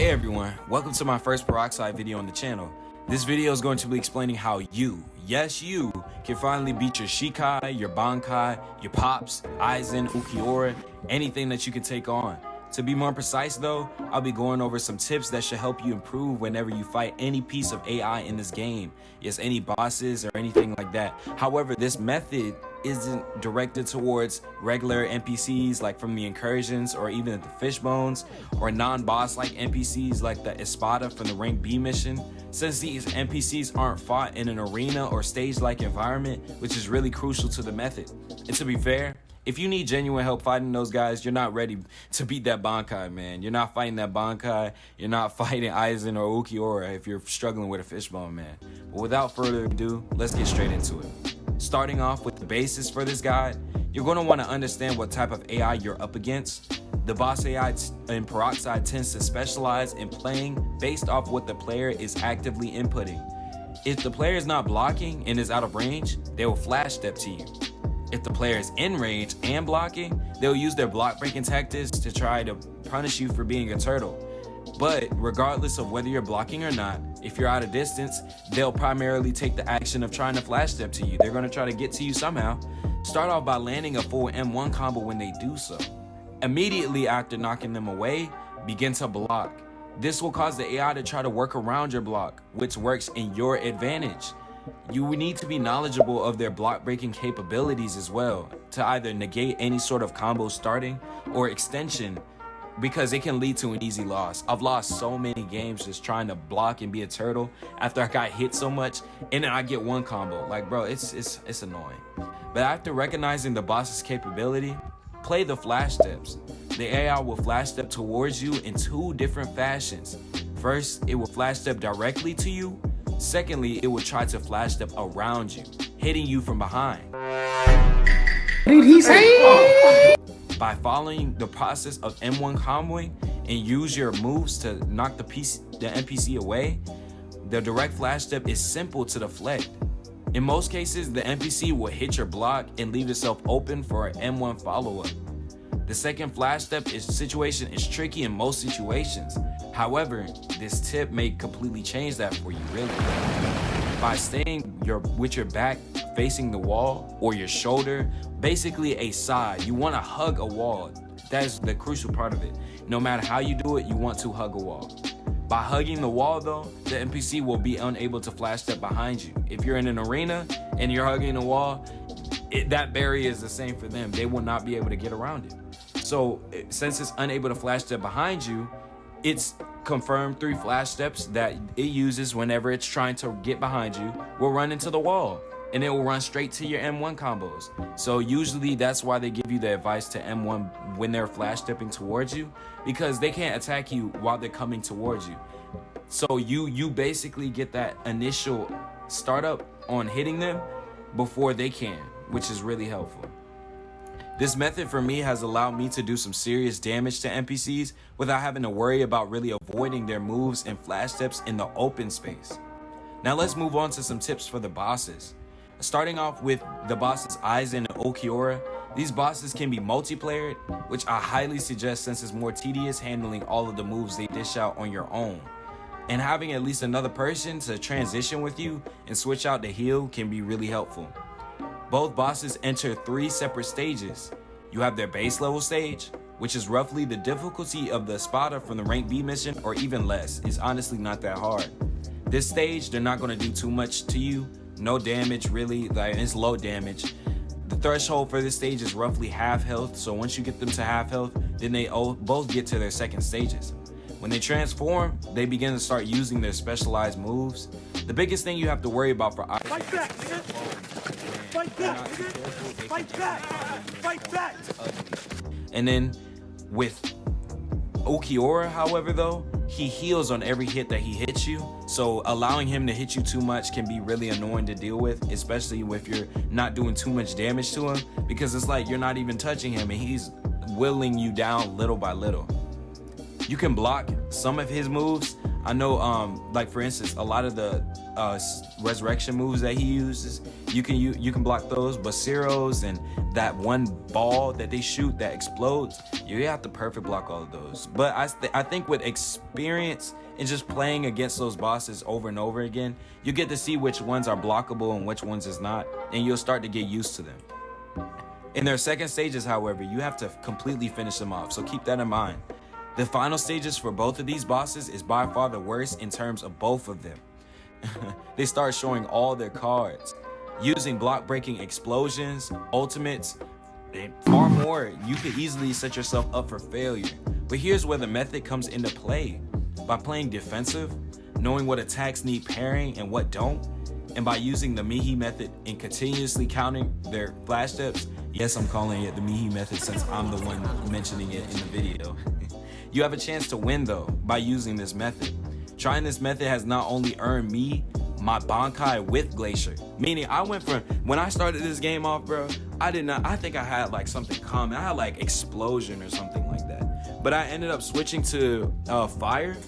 Hey everyone, welcome to my first Peroxide video on the channel. This video is going to be explaining how you, yes you, can finally beat your Shikai, your Bankai, your Pops, Aizen, Ukiura, anything that you can take on. To be more precise though, I'll be going over some tips that should help you improve whenever you fight any piece of AI in this game. Yes, any bosses or anything like that. However, this method isn't directed towards regular NPCs like from the incursions or even the fishbones, or non-boss like NPCs like the Espada from the rank B mission, since these NPCs aren't fought in an arena or stage-like environment, which is really crucial to the method. And to be fair, if you need genuine help fighting those guys, you're not ready to beat that Bankai, man. You're not fighting that Bankai. You're not fighting Aizen or Ukiura if you're struggling with a fishbone, man. But without further ado, let's get straight into it. Starting off with the basis for this guide, you're going to want to understand what type of AI you're up against. The boss AI in Peroxide tends to specialize in playing based off what the player is actively inputting. If the player is not blocking and is out of range, they will flash step to you. If the player is in range and blocking, they'll use their block breaking tactics to try to punish you for being a turtle. But regardless of whether you're blocking or not, if you're out of distance, they'll primarily take the action of trying to flash step to you. They're going to try to get to you somehow. Start off by landing a full M1 combo when they do so. Immediately after knocking them away, begin to block. This will cause the AI to try to work around your block, which works in your advantage. You need to be knowledgeable of their block breaking capabilities as well to either negate any sort of combo starting or extension, because it can lead to an easy loss. I've lost so many games just trying to block and be a turtle after I got hit so much, and then I get one combo. Like, bro, it's annoying. But after recognizing the boss's capability, play the flash steps. The AI will flash step towards you in two different fashions. First, it will flash step directly to you. Secondly, it will try to flash step around you, hitting you from behind. What did he say? By following the process of M1 comboing and use your moves to knock the NPC away, the direct flash step is simple to deflect. In most cases, the NPC will hit your block and leave itself open for an M1 follow-up. The second flash step situation is tricky in most situations. However, this tip may completely change that for you, really. By staying with your back facing the wall or your shoulder, basically a side, you want to hug a wall. That is the crucial part of it. No matter how you do it, you want to hug a wall. By hugging the wall though, the NPC will be unable to flash step behind you. If you're in an arena and you're hugging the wall, that barrier is the same for them. They will not be able to get around it. So since it's unable to flash step behind you, it's confirmed 3 flash steps that it uses whenever it's trying to get behind you will run into the wall, and it will run straight to your M1 combos. So usually that's why they give you the advice to M1 when they're flash stepping towards you, because they can't attack you while they're coming towards you. So you basically get that initial startup on hitting them before they can, which is really helpful. This method for me has allowed me to do some serious damage to NPCs without having to worry about really avoiding their moves and flash steps in the open space. Now let's move on to some tips for the bosses. Starting off with the bosses Aizen and Ukiura, these bosses can be multiplayered, which I highly suggest since it's more tedious handling all of the moves they dish out on your own. And having at least another person to transition with you and switch out the heal can be really helpful. Both bosses enter 3 separate stages. You have their base level stage, which is roughly the difficulty of the Espada from the rank B mission, or even less. It's honestly not that hard. This stage, they're not going to do too much to you. No damage really, like it's low damage. The threshold for this stage is roughly half health, so once you get them to half health, then they both get to their second stages. When they transform, they begin to start using their specialized moves. The biggest thing you have to worry about for Aizen, fight back, nigga! Fight back, nigga! Fight back! Fight back! And then with Ukiura, however, though, he heals on every hit that he hits you. So allowing him to hit you too much can be really annoying to deal with, especially if you're not doing too much damage to him, because it's like you're not even touching him and he's whittling you down little by little. You can block some of his moves. I know, like for instance, a lot of the resurrection moves that he uses. You can block those, but Zeros and that one ball that they shoot that explodes, you have to perfect block all of those. But I think with experience and just playing against those bosses over and over again, you get to see which ones are blockable and which ones is not, and you'll start to get used to them. In their second stages, however, you have to completely finish them off, so keep that in mind. The final stages for both of these bosses is by far the worst in terms of both of them. They start showing all their cards. Using block-breaking explosions, ultimates, and far more, you could easily set yourself up for failure. But here's where the method comes into play. By playing defensive, knowing what attacks need parrying and what don't, and by using the Mihi method and continuously counting their flash steps. Yes, I'm calling it the Mihi method since I'm the one mentioning it in the video. You have a chance to win though by using this method. Trying this method has not only earned me my Bankai with Glacier, meaning I went from, when I started this game off, bro, I think I had like something common. I had like explosion or something like that. But I ended up switching to fire.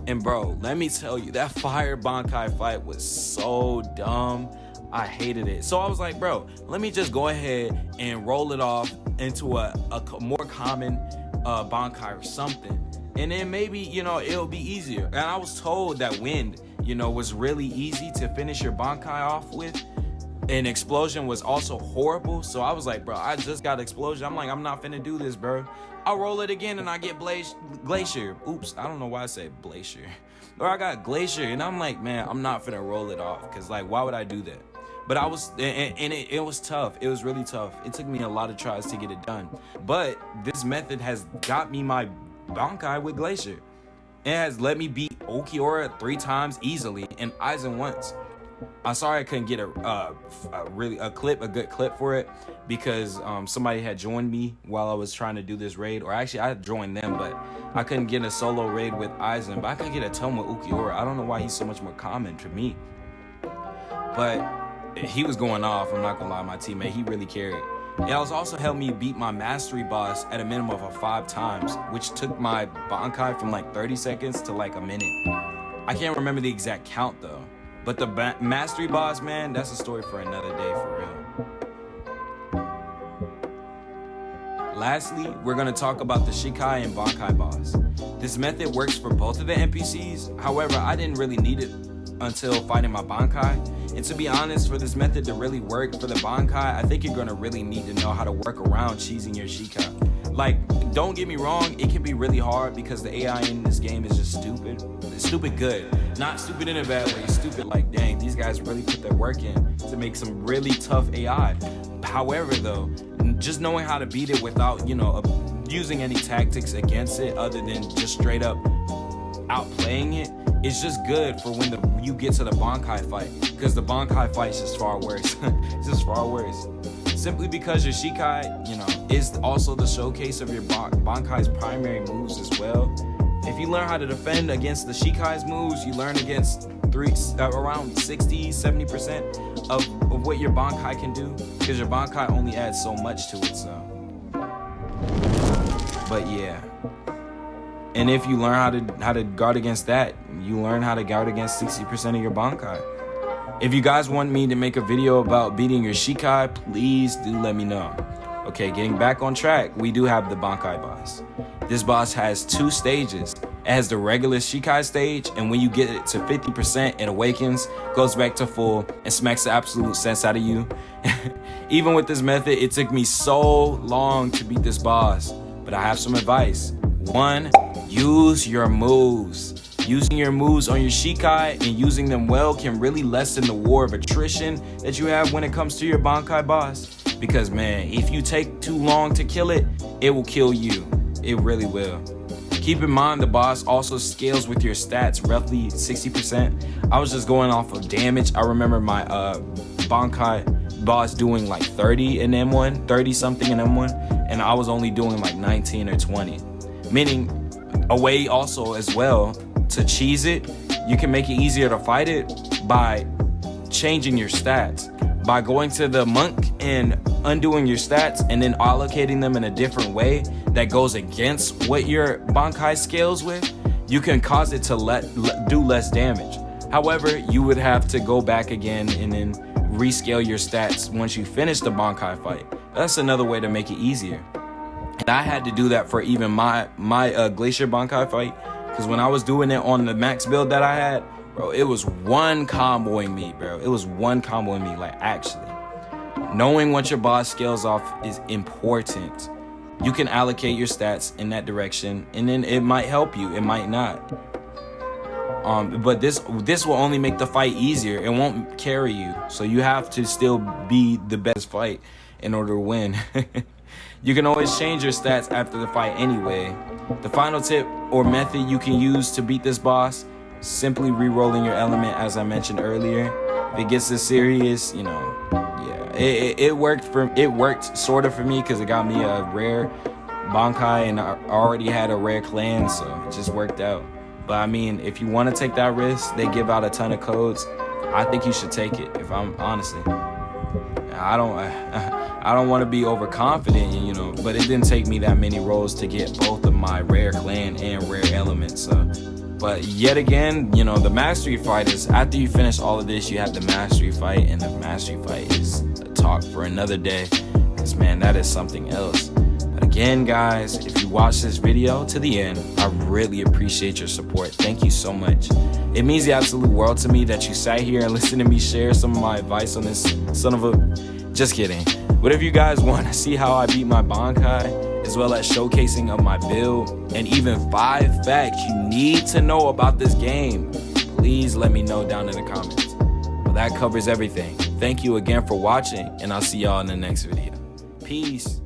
And bro, let me tell you, that fire Bankai fight was so dumb. I hated it. So I was like, bro, let me just go ahead and roll it off into a more common Bankai or something. And then maybe, it'll be easier. And I was told that wind, was really easy to finish your Bankai off with. And explosion was also horrible. So I was like, bro, I just got explosion. I'm like, I'm not finna do this, bro. I'll roll it again and I get Glacier. Oops, I don't know why I said Glacier. Or I got Glacier and I'm like, man, I'm not finna roll it off. Cause like, why would I do that? But I was, and it was tough. It was really tough. It took me a lot of tries to get it done. But this method has got me my Bankai with Glacier. It has let me beat Ulquiorra 3 times easily and Aizen once. I'm sorry I couldn't get a good clip for it because somebody had joined me while I was trying to do this raid, or actually I joined them, but I couldn't get a solo raid with Aizen, but I could get a ton with Ulquiorra. I don't know why he's so much more common to me, but he was going off. I'm not gonna lie, my teammate, he really carried. It also helped me beat my mastery boss at a minimum of 5 times, which took my Bankai from like 30 seconds to like a minute. I can't remember the exact count though. But the mastery boss, man, that's a story for another day, for real. Lastly, we're gonna talk about the Shikai and Bankai boss. This method works for both of the NPCs. However, I didn't really need it until fighting my Bankai. And to be honest, for this method to really work for the Bankai, I think you're gonna really need to know how to work around cheesing your Shikai. Like, don't get me wrong, it can be really hard because the AI in this game is just stupid. It's stupid good. Not stupid in a bad way, stupid like, dang, these guys really put their work in to make some really tough AI. However though, just knowing how to beat it without, using any tactics against it other than just straight up outplaying it, is just good for when you get to the Bankai fight. Because the Bankai fight is just far worse. It's just far worse. Simply because your Shikai, is also the showcase of your Bankai's primary moves as well. If you learn how to defend against the Shikai's moves, you learn against around 60-70% of what your Bankai can do, because your Bankai only adds so much to it. So, but yeah. And if you learn how to guard against that, you learn how to guard against 60% of your Bankai. If you guys want me to make a video about beating your Shikai, please do let me know. Okay, getting back on track, we do have the Bankai boss. This boss has 2 stages. It has the regular Shikai stage, and when you get it to 50%, it awakens, goes back to full, and smacks the absolute sense out of you. Even with this method, it took me so long to beat this boss, but I have some advice. 1, use your moves. Using your moves on your Shikai and using them well can really lessen the war of attrition that you have when it comes to your Bankai boss. Because man, if you take too long to kill it, it will kill you. It really will. Keep in mind the boss also scales with your stats, roughly 60%. I was just going off of damage. I remember my Bankai boss doing like 30 in M1, 30 something in M1, and I was only doing like 19 or 20. Meaning a way also as well to cheese it, you can make it easier to fight it by changing your stats. By going to the monk and undoing your stats and then allocating them in a different way that goes against what your Bankai scales with, you can cause it to do less damage. However, you would have to go back again and then rescale your stats once you finish the Bankai fight. That's another way to make it easier. And I had to do that for even my Glacier Bankai fight, because when I was doing it on the max build that I had, bro, it was one comboing me, bro. It was one comboing me, like, actually. Knowing what your boss scales off is important. You can allocate your stats in that direction, and then it might help you, it might not. But this will only make the fight easier. It won't carry you. So you have to still be the best fight in order to win. You can always change your stats after the fight anyway. The final tip or method you can use to beat this boss, simply re-rolling your element, as I mentioned earlier. If it gets this serious, you know, yeah, it worked sort of for me, because it got me a rare Bankai and I already had a rare clan, so it just worked out. But I mean, if you want to take that risk, they give out a ton of codes. I think you should take it, if I'm honestly. I don't want to be overconfident, you know, but it didn't take me that many rolls to get both of my rare clan and rare elements. So. But yet again, you know, the mastery fight is, after you finish all of this, you have the mastery fight, and the mastery fight is a talk for another day, because man, that is something else. But again, guys, if you watch this video to the end, I really appreciate your support. Thank you so much. It means the absolute world to me that you sat here and listened to me share some of my advice on this son of a... Just kidding. But if you guys want to see how I beat my Bankai, as well as showcasing of my build, and even 5 facts you need to know about this game, please let me know down in the comments. Well, that covers everything. Thank you again for watching, and I'll see y'all in the next video. Peace.